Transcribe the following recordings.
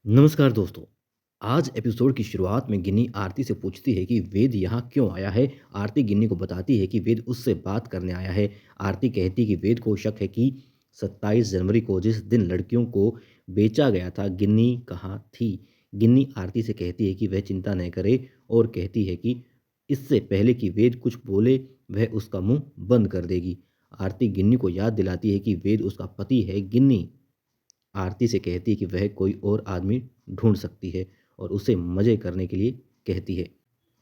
नमस्कार दोस्तों। आज एपिसोड की शुरुआत में गिन्नी आरती से पूछती है कि वेद यहाँ क्यों आया है। आरती गिन्नी को बताती है कि वेद उससे बात करने आया है। आरती कहती कि वेद को शक है कि 27 जनवरी को जिस दिन लड़कियों को बेचा गया था गिन्नी कहाँ थी। गिन्नी आरती से कहती है कि वह चिंता न करे और कहती है कि इससे पहले कि वेद कुछ बोले वह उसका मुंह बंद कर देगी। आरती गिन्नी को याद दिलाती है कि वेद उसका पति है। गिन्नी आरती से कहती है कि वह कोई और आदमी ढूंढ सकती है और उसे मज़े करने के लिए कहती है।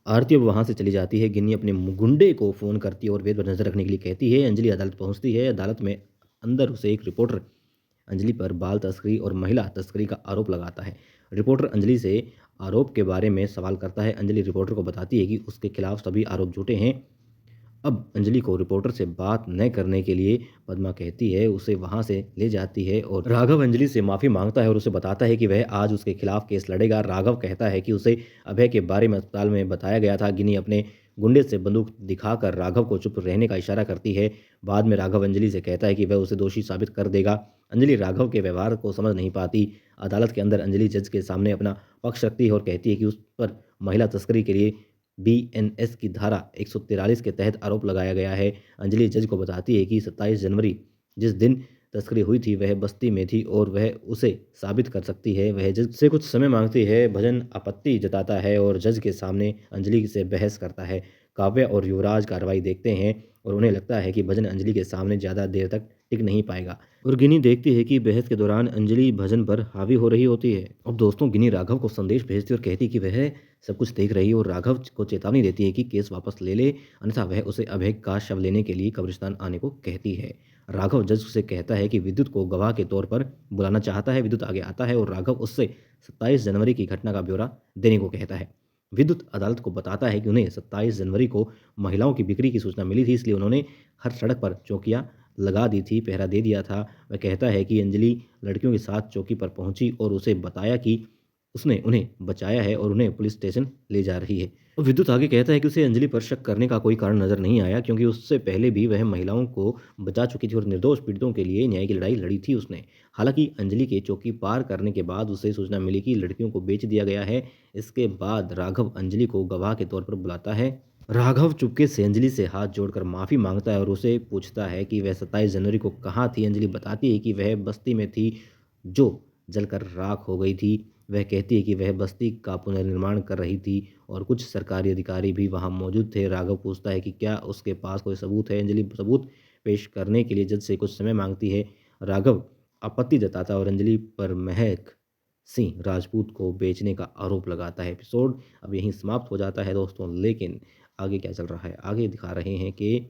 आरती अब वहाँ से चली जाती है। गिन्नी अपने गुंडे को फ़ोन करती है और वेद पर नज़र रखने के लिए कहती है। अंजलि अदालत पहुँचती है। अदालत में अंदर उसे एक रिपोर्टर अंजलि पर बाल तस्करी और महिला तस्करी का आरोप लगाता है। रिपोर्टर अंजलि से आरोप के बारे में सवाल करता है। अंजलि रिपोर्टर को बताती है कि उसके खिलाफ सभी आरोप झूठे हैं। अब अंजलि को रिपोर्टर से बात न करने के लिए पद्मा कहती है, उसे वहाँ से ले जाती है और राघव अंजलि से माफ़ी माँगता है और उसे बताता है कि वह आज उसके खिलाफ केस लड़ेगा। राघव कहता है कि उसे अभय के बारे में अस्पताल में बताया गया था। गिनी अपने गुंडे से बंदूक दिखाकर राघव को चुप रहने का इशारा करती है। बाद में राघव अंजलि से कहता है कि वह उसे दोषी साबित कर देगा। अंजलि राघव के व्यवहार को समझ नहीं पाती। अदालत के अंदर अंजलि जज के सामने अपना पक्ष रखती है और कहती है कि उस पर महिला तस्करी के लिए बीएनएस की धारा 143 के तहत आरोप लगाया गया है। अंजलि जज को बताती है कि 27 जनवरी जिस दिन तस्करी हुई थी वह बस्ती में थी और वह उसे साबित कर सकती है। वह जज से कुछ समय मांगती है। भजन आपत्ति जताता है और जज के सामने अंजलि से बहस करता है। काव्या और युवराज कार्रवाई देखते हैं और उन्हें लगता है कि भजन अंजलि के सामने ज़्यादा देर तक टिक नहीं पाएगा और गिनी देखती है कि बहस के दौरान अंजलि भजन पर हावी हो रही होती है। अब दोस्तों गिनी राघव को संदेश भेजती और कहती कि वह सब कुछ देख रही है और राघव को चेतावनी देती है कि केस वापस ले ले, अन्यथा वह उसे अभय का शव लेने के लिए कब्रिस्तान आने को कहती है। राघव जज से कहता है कि विद्युत को गवाह के तौर पर बुलाना चाहता है। विद्युत आगे आता है और राघव उससे 27 जनवरी की घटना का ब्यौरा देने को कहता है। विद्युत अदालत को बताता है कि उन्हें 27 जनवरी को महिलाओं की बिक्री की सूचना मिली थी, इसलिए उन्होंने हर सड़क पर चौकियां लगा दी थी, पहरा दे दिया था। वह कहता है कि अंजलि लड़कियों के साथ चौकी पर पहुंची और उसे बताया कि उसने उन्हें बचाया है और उन्हें पुलिस स्टेशन ले जा रही है। और विद्युत आगे कहता है कि उसे अंजलि पर शक करने का कोई कारण नजर नहीं आया, क्योंकि उससे पहले भी वह महिलाओं को बचा चुकी थी और निर्दोष पीड़ितों के लिए न्याय की लड़ाई लड़ी थी उसने। हालांकि अंजलि के चौकी पार करने के बाद उसे सूचना मिली कि लड़कियों को बेच दिया गया है। इसके बाद राघव अंजलि को गवाह के तौर पर बुलाता है। राघव चुपके से अंजलि से हाथ जोड़कर माफ़ी मांगता है और उसे पूछता है कि वह 27 जनवरी को कहाँ थी। अंजलि बताती है कि वह बस्ती में थी जो जलकर राख हो गई थी। वह कहती है कि वह बस्ती का पुनर्निर्माण कर रही थी और कुछ सरकारी अधिकारी भी वहाँ मौजूद थे। राघव पूछता है कि क्या उसके पास कोई सबूत है। अंजलि सबूत पेश करने के लिए जज से कुछ समय मांगती है। राघव आपत्ति जताता है और अंजलि पर महक सिंह राजपूत को बेचने का आरोप लगाता है। एपिसोड अब यहीं समाप्त हो जाता है दोस्तों, लेकिन आगे क्या चल रहा है, आगे दिखा रहे हैं कि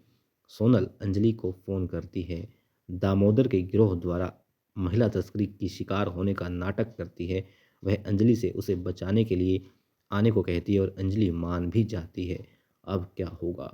सोनल अंजलि को फ़ोन करती है। दामोदर के गिरोह द्वारा महिला तस्करी की शिकार होने का नाटक करती है। वह अंजलि से उसे बचाने के लिए आने को कहती है और अंजलि मान भी जाती है। अब क्या होगा?